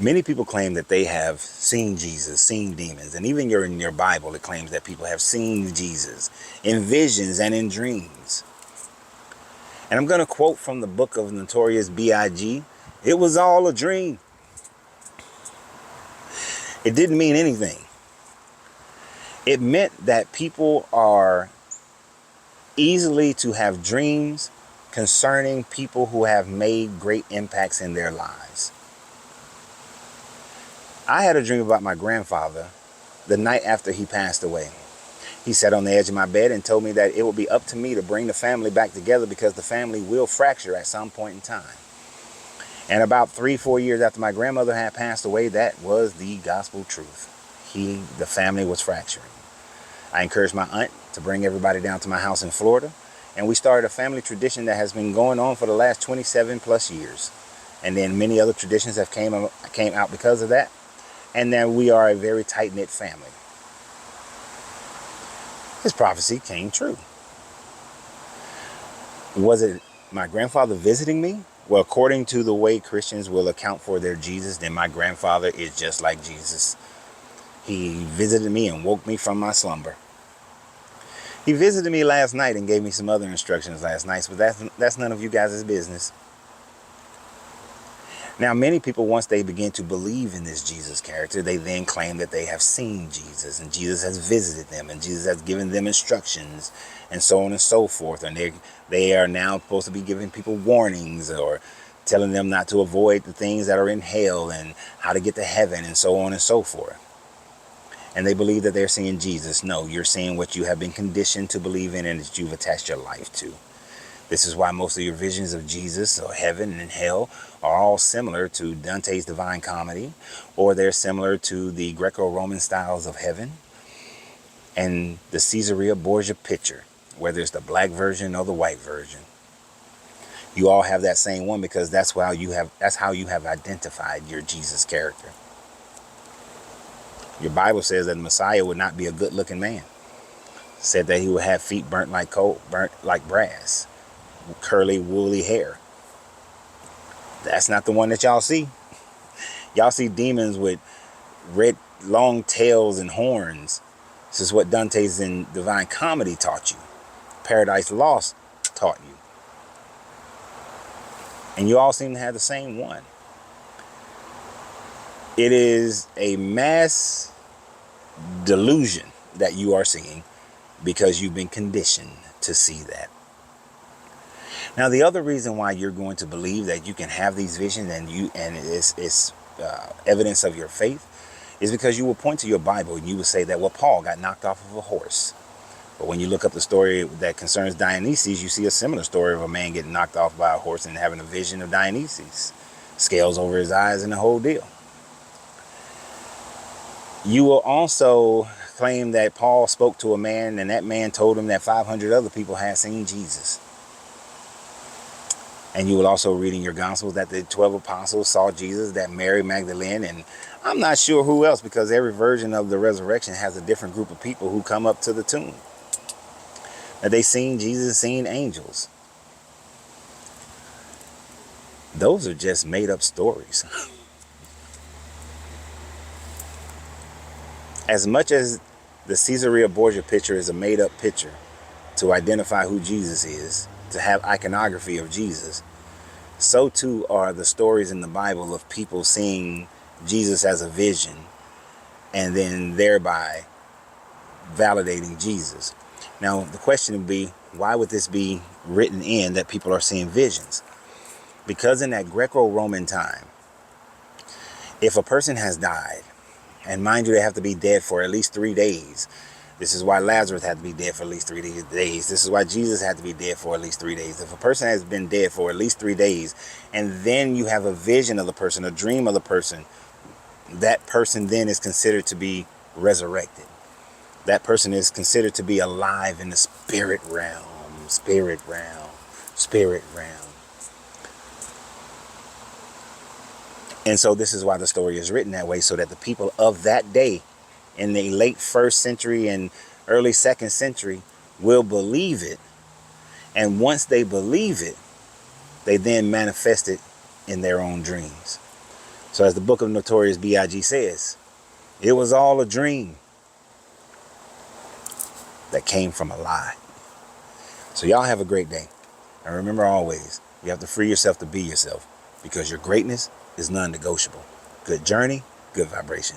Many people claim that they have seen Jesus, seen demons, and even in your Bible, it claims that people have seen Jesus in visions and in dreams. And I'm going to quote from the book of Notorious B.I.G. It was all a dream. It didn't mean anything. It meant that people are easily to have dreams concerning people who have made great impacts in their lives. I had a dream about my grandfather the night after he passed away. He sat on the edge of my bed and told me that it would be up to me to bring the family back together because the family will fracture at some point in time. And about 3-4 years after my grandmother had passed away, that was the gospel truth. The family was fracturing. I encouraged my aunt to bring everybody down to my house in Florida, and we started a family tradition that has been going on for the last 27 plus years. And then many other traditions have came out because of that. And then we are a very tight-knit family. His prophecy came true. Was it my grandfather visiting me? Well, according to the way Christians will account for their Jesus, then my grandfather is just like Jesus. He visited me and woke me from my slumber. He visited me last night and gave me some other instructions last night, but that's none of you guys' business. Now, many people, once they begin to believe in this Jesus character, they then claim that they have seen Jesus and Jesus has visited them and Jesus has given them instructions and so on and so forth. And they are now supposed to be giving people warnings or telling them not to avoid the things that are in hell and how to get to heaven and so on and so forth. And they believe that they're seeing Jesus. No, you're seeing what you have been conditioned to believe in and that you've attached your life to. This is why most of your visions of Jesus or heaven and hell are all similar to Dante's Divine Comedy, or they're similar to the Greco-Roman styles of heaven and the Caesarea Borgia picture, whether it's the black version or the white version. You all have that same one because that's how you have identified your Jesus character. Your Bible says that the Messiah would not be a good-looking man. It said that he would have feet burnt like coal, burnt like brass, curly, woolly hair. That's not the one that y'all see. Y'all see demons with red, long tails and horns. This is what Dante's Divine Comedy taught you. Paradise Lost taught you. And you all seem to have the same one. It is a mass delusion that you are seeing because you've been conditioned to see that. Now, the other reason why you're going to believe that you can have these visions and it's evidence of your faith is because you will point to your Bible and you will say that, well, Paul got knocked off of a horse. But when you look up the story that concerns Dionysus, you see a similar story of a man getting knocked off by a horse and having a vision of Dionysus. Scales over his eyes and the whole deal. You will also claim that Paul spoke to a man and that man told him that 500 other people had seen Jesus. And you will also read in your Gospels that the 12 apostles saw Jesus, that Mary Magdalene, and I'm not sure who else, because every version of the resurrection has a different group of people who come up to the tomb. That they seen Jesus, seen angels. Those are just made up stories. As much as the Caesarea Borgia picture is a made up picture to identify who Jesus is, to have iconography of Jesus, so too are the stories in the Bible of people seeing Jesus as a vision and then thereby validating Jesus. Now, the question would be, why would this be written in that people are seeing visions? Because in that Greco-Roman time, if a person has died, and mind you, they have to be dead for at least 3 days. This is why Lazarus had to be dead for at least 3 days. This is why Jesus had to be dead for at least 3 days. If a person has been dead for at least 3 days, and then you have a vision of the person, a dream of the person, that person then is considered to be resurrected. That person is considered to be alive in the spirit realm. Spirit realm. Spirit realm. And so this is why the story is written that way, so that the people of that day in the late 1st century and early 2nd century will believe it. And once they believe it, they then manifest it in their own dreams. So as the book of Notorious B.I.G. says, it was all a dream that came from a lie. So y'all have a great day. And remember always, you have to free yourself to be yourself, because your greatness is non-negotiable. Good journey, good vibration.